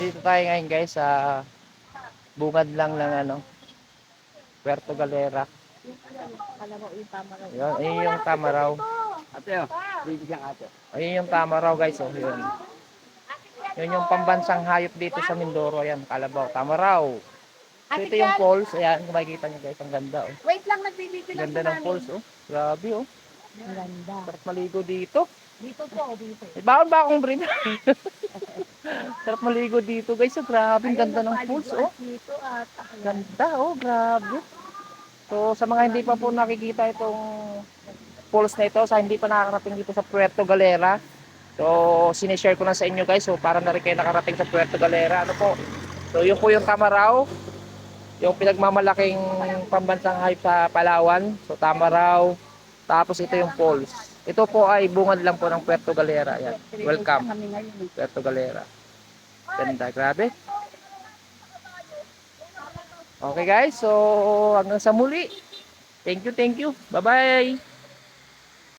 Dito tayo ngayon guys sa bungad lang ng Puerto Galera. Yun, ayun yung Tamaraw. Ate, bibigyan ate. Ayun yung Tamaraw guys. Oh, yun. Yun yung pambansang hayop dito sa Mindoro. Ayan, Kalabaw. Tamaraw. So ito yung falls. Ayan, kung makikita nyo guys. Ang ganda oh. Wait lang, nagbibigay lang Ganda po ng namin. falls oh. Grabe oh. Ang ganda. Sarap maligo dito. Dito po, dito. May baon ba akong brin? Sarap maligo dito guys. Oh, grabe. Ang ganda ng falls oh. Dito at Ganda oh. Grabe. So sa mga hindi pa po nakikita itong falls na ito, sa hindi pa nakakarating dito sa Puerto Galera, so sinishare ko na sa inyo guys, so para na rin kayo nakarating sa Puerto Galera. Ano po, so yun po yung Tamaraw, yung pinagmamalaking pambansang hayop sa Palawan. So Tamaraw, tapos ito yung falls. Ito po ay bungad lang po ng Puerto Galera. Yan. Welcome kami ngayon. Puerto Galera. Ganda, grabe. Okay guys, so hanggang sa muli. Thank you, thank you. Bye bye.